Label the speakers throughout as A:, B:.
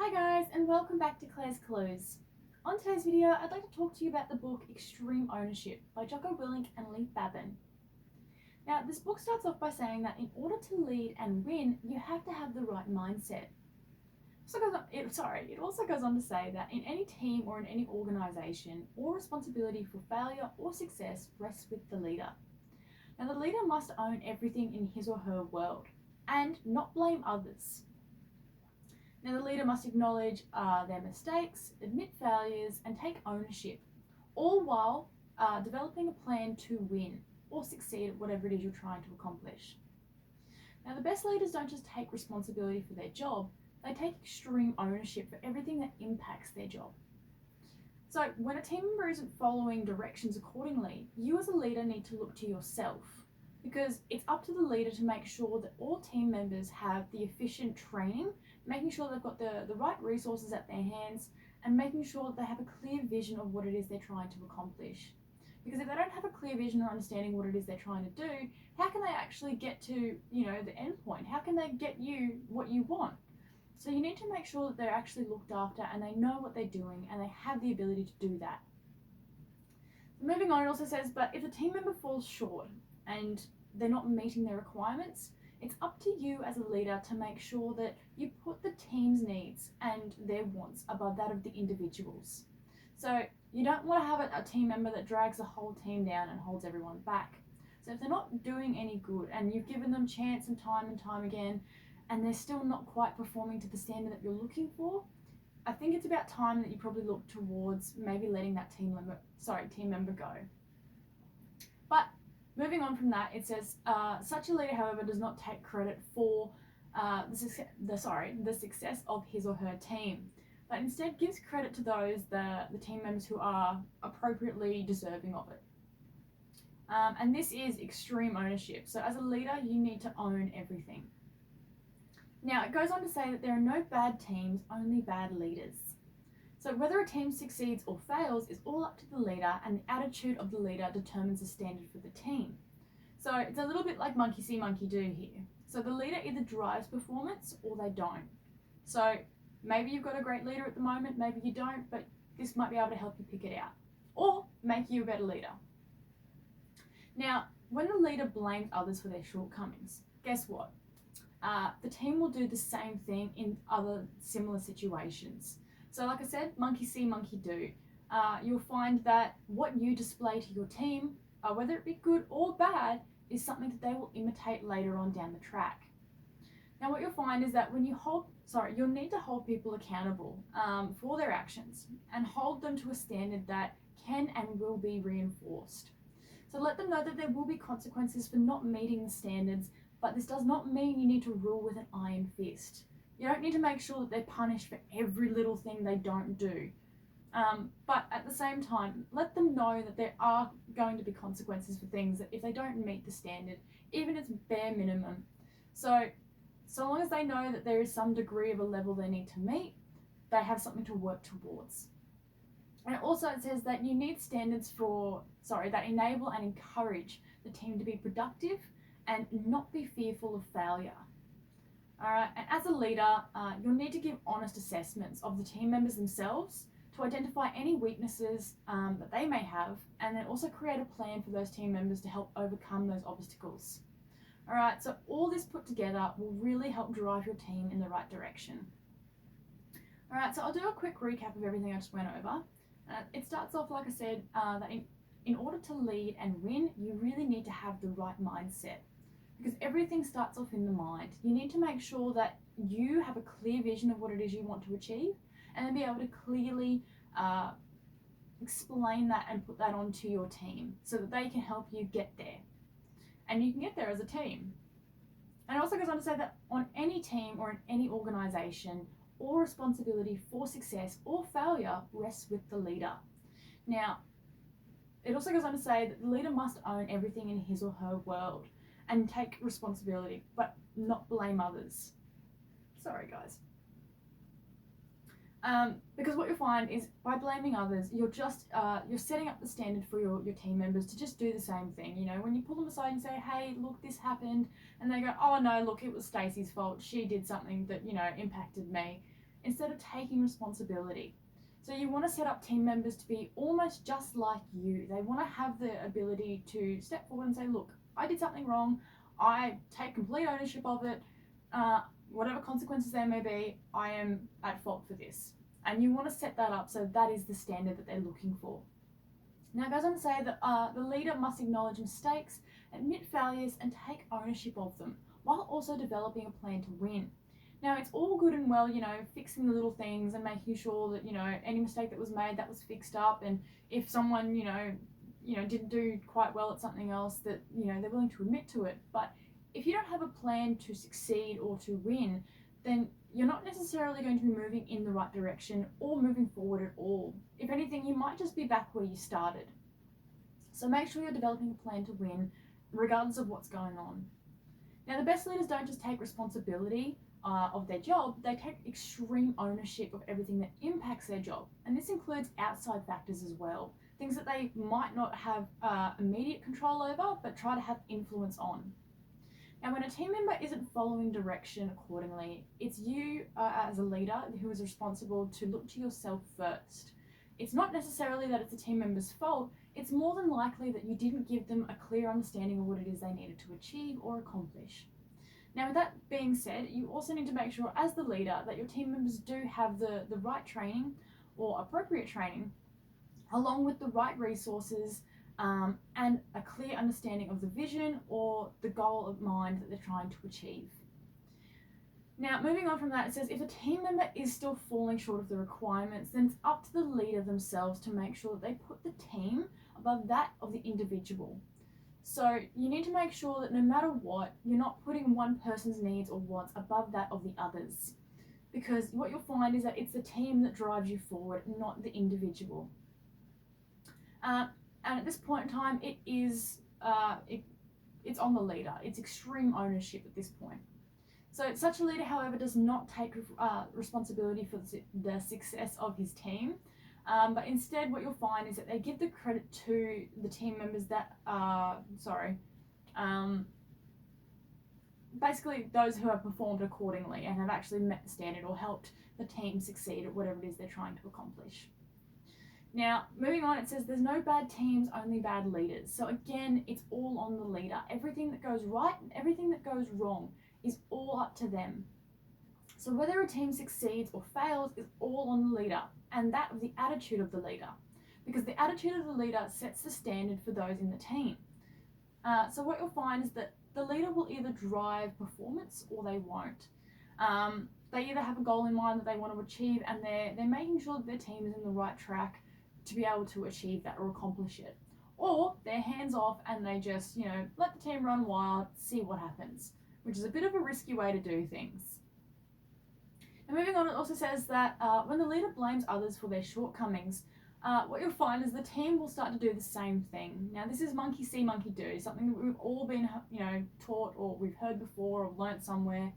A: Hi guys, and welcome back to Claire's Clues. On today's video, I'd like to talk to you about the book Extreme Ownership by Jocko, Willink and Leif Babin. Now, this book starts off by saying that in order to lead and win, you have to have the right mindset. It also goes on to say that in any team or in any organisation, all responsibility for failure or success rests with the leader. Now, the leader must own everything in his or her world and not blame others. Now, the leader must acknowledge their mistakes, admit failures, and take ownership, all while developing a plan to win or succeed at whatever it is you're trying to accomplish. Now, the best leaders don't just take responsibility for their job, they take extreme ownership for everything that impacts their job. So, when a team member isn't following directions accordingly, you as a leader need to look to yourself, because it's up to the leader to make sure that all team members have the efficient training, making sure they've got the right resources at their hands, and making sure that they have a clear vision of what it is they're trying to accomplish. Because if they don't have a clear vision or understanding what it is they're trying to do, how can they actually get to, the end point? How can they get you what you want? So you need to make sure that they're actually looked after and they know what they're doing and they have the ability to do that. Moving on, it also says, but if a team member falls short and they're not meeting their requirements, it's up to you as a leader to make sure that you put the team's needs and their wants above that of the individuals. So you don't want to have a team member that drags the whole team down and holds everyone back. So if they're not doing any good and you've given them chance and time again, and they're still not quite performing to the standard that you're looking for, I think it's about time that you probably look towards maybe letting that team member go. But moving on from that, it says, such a leader, however, does not take credit for the success of his or her team, but instead gives credit to those, the team members who are appropriately deserving of it. And this is extreme ownership. So as a leader, you need to own everything. Now, it goes on to say that there are no bad teams, only bad leaders. So whether a team succeeds or fails is all up to the leader, and the attitude of the leader determines the standard for the team. So it's a little bit like monkey see, monkey do here. So the leader either drives performance or they don't. So maybe you've got a great leader at the moment, maybe you don't, but this might be able to help you pick it out or make you a better leader. Now, when the leader blames others for their shortcomings, guess what? The team will do the same thing in other similar situations. So like I said, monkey see, monkey do. You'll find that what you display to your team, whether it be good or bad, is something that they will imitate later on down the track. Now what you'll find is that you'll need to hold people accountable for their actions and hold them to a standard that can and will be reinforced. So let them know that there will be consequences for not meeting the standards, but this does not mean you need to rule with an iron fist. You don't need to make sure that they're punished for every little thing they don't do. But at the same time, let them know that there are going to be consequences for things that if they don't meet the standard, even if it's bare minimum. So long as they know that there is some degree of a level they need to meet, they have something to work towards. And also it says that you need standards that enable and encourage the team to be productive and not be fearful of failure. All right, and as a leader, you'll need to give honest assessments of the team members themselves to identify any weaknesses that they may have, and then also create a plan for those team members to help overcome those obstacles. All right, so all this put together will really help drive your team in the right direction. All right, so I'll do a quick recap of everything I just went over. It starts off, like I said, that in order to lead and win, you really need to have the right mindset, because everything starts off in the mind. You need to make sure that you have a clear vision of what it is you want to achieve, and then be able to clearly explain that and put that onto your team so that they can help you get there. And you can get there as a team. And it also goes on to say that on any team or in any organisation, all responsibility for success or failure rests with the leader. Now, it also goes on to say that the leader must own everything in his or her world and take responsibility, but not blame others. Sorry, guys. Because what you'll find is by blaming others, you're setting up the standard for your team members to just do the same thing. When you pull them aside and say, hey, look, this happened, and they go, oh no, look, it was Stacey's fault. She did something that, impacted me. instead of taking responsibility. So you want to set up team members to be almost just like you. They want to have the ability to step forward and say, look, I did something wrong. I take complete ownership of it. Whatever consequences there may be, I am at fault for this. And you want to set that up so that is the standard that they're looking for. Now it goes on to say that the leader must acknowledge mistakes, admit failures, and take ownership of them, while also developing a plan to win. Now it's all good and well, fixing the little things and making sure that, any mistake that was made, that was fixed up, and if someone, didn't do quite well at something else, that, they're willing to admit to it. But if you don't have a plan to succeed or to win, then you're not necessarily going to be moving in the right direction or moving forward at all. If anything, you might just be back where you started. So make sure you're developing a plan to win, regardless of what's going on. Now, the best leaders don't just take responsibility of their job, they take extreme ownership of everything that impacts their job. And this includes outside factors as well, things that they might not have immediate control over, but try to have influence on. Now, when a team member isn't following direction accordingly, it's you as a leader who is responsible to look to yourself first. It's not necessarily that it's a team member's fault, it's more than likely that you didn't give them a clear understanding of what it is they needed to achieve or accomplish. Now, with that being said, you also need to make sure as the leader that your team members do have the right training or appropriate training, along with the right resources, and a clear understanding of the vision or the goal of mind that they're trying to achieve. Now, moving on from that, it says if a team member is still falling short of the requirements, then it's up to the leader themselves to make sure that they put the team above that of the individual. So you need to make sure that no matter what, you're not putting one person's needs or wants above that of the others. Because what you'll find is that it's the team that drives you forward, not the individual. And at this point in time, it is it's on the leader. It's extreme ownership at this point. So such a leader, however, does not take responsibility for the success of his team, but instead what you'll find is that they give the credit to the team members that basically those who have performed accordingly and have actually met the standard or helped the team succeed at whatever it is they're trying to accomplish. Now, moving on, it says there's no bad teams, only bad leaders. So again, it's all on the leader. Everything that goes right and everything that goes wrong is all up to them. So whether a team succeeds or fails is all on the leader, and that of the attitude of the leader, because the attitude of the leader sets the standard for those in the team. So what you'll find is that the leader will either drive performance or they won't. They either have a goal in mind that they want to achieve, and they're making sure that their team is in the right track to be able to achieve that or accomplish it. Or they're hands off and they just, let the team run wild, see what happens, which is a bit of a risky way to do things. And moving on, it also says that when the leader blames others for their shortcomings, what you'll find is the team will start to do the same thing. Now, this is monkey see, monkey do, something that we've all been, taught or we've heard before or learnt somewhere.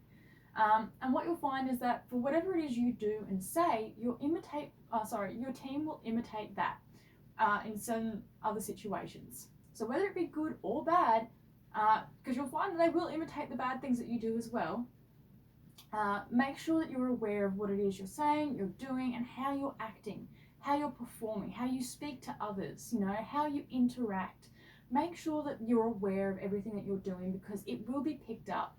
A: And what you'll find is that for whatever it is you do and say, your team will imitate that in certain other situations. So whether it be good or bad, because you'll find that they will imitate the bad things that you do as well, make sure that you're aware of what it is you're saying, you're doing, and how you're acting, how you're performing, how you speak to others, how you interact. Make sure that you're aware of everything that you're doing, because it will be picked up.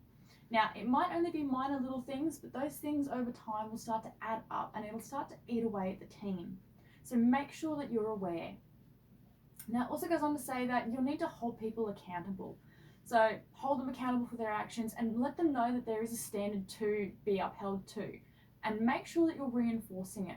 A: Now, it might only be minor little things, but those things over time will start to add up and it'll start to eat away at the team. So make sure that you're aware. Now, it also goes on to say that you'll need to hold people accountable. So hold them accountable for their actions and let them know that there is a standard to be upheld to. And make sure that you're reinforcing it.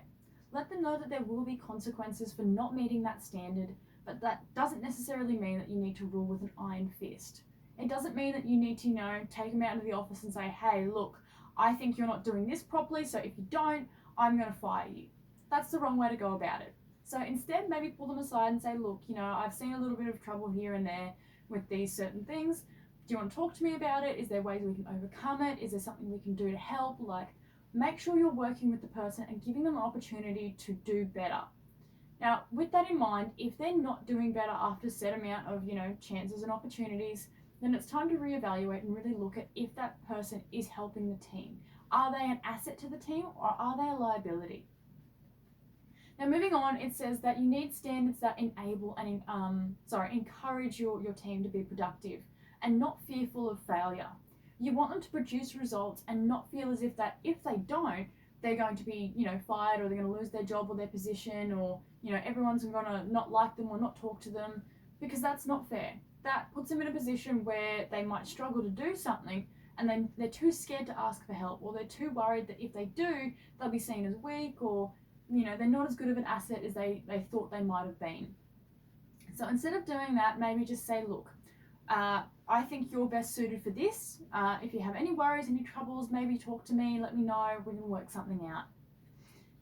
A: Let them know that there will be consequences for not meeting that standard, but that doesn't necessarily mean that you need to rule with an iron fist. It doesn't mean that you need to, take them out into the office and say, hey, look, I think you're not doing this properly, so if you don't, I'm going to fire you. That's the wrong way to go about it. So instead, maybe pull them aside and say, look, I've seen a little bit of trouble here and there with these certain things. Do you want to talk to me about it? Is there ways we can overcome it? Is there something we can do to help? Make sure you're working with the person and giving them an opportunity to do better. Now, with that in mind, if they're not doing better after a set amount of, chances and opportunities, then it's time to reevaluate and really look at if that person is helping the team. Are they an asset to the team or are they a liability? Now moving on, it says that you need standards that enable and encourage your team to be productive and not fearful of failure. You want them to produce results and not feel as if that if they don't, they're going to be, fired, or they're going to lose their job or their position, or, everyone's going to not like them or not talk to them, because that's not fair. That puts them in a position where they might struggle to do something and then they're too scared to ask for help, or they're too worried that if they do, they'll be seen as weak, or, they're not as good of an asset as they thought they might have been. So instead of doing that, maybe just say, look, I think you're best suited for this. If you have any worries, any troubles, maybe talk to me, let me know, we can work something out.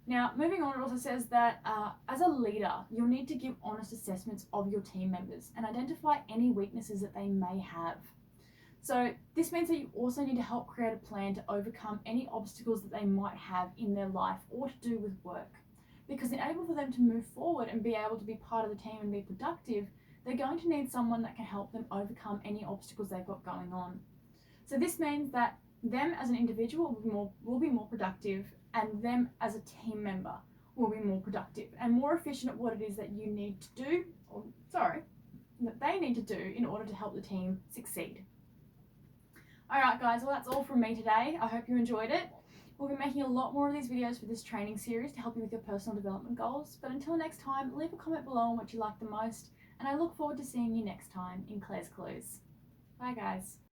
A: Now, moving on, it also says that as a leader, you'll need to give honest assessments of your team members and identify any weaknesses that they may have. So this means that you also need to help create a plan to overcome any obstacles that they might have in their life or to do with work. Because in order for them to move forward and be able to be part of the team and be productive, they're going to need someone that can help them overcome any obstacles they've got going on. So this means that them as an individual will be more productive, and them as a team member will be more productive and more efficient at what it is that you need to do, that they need to do in order to help the team succeed. Alright guys, well that's all from me today. I hope you enjoyed it. We'll be making a lot more of these videos for this training series to help you with your personal development goals. But until next time, leave a comment below on what you like the most, and I look forward to seeing you next time in Claire's Clues. Bye guys.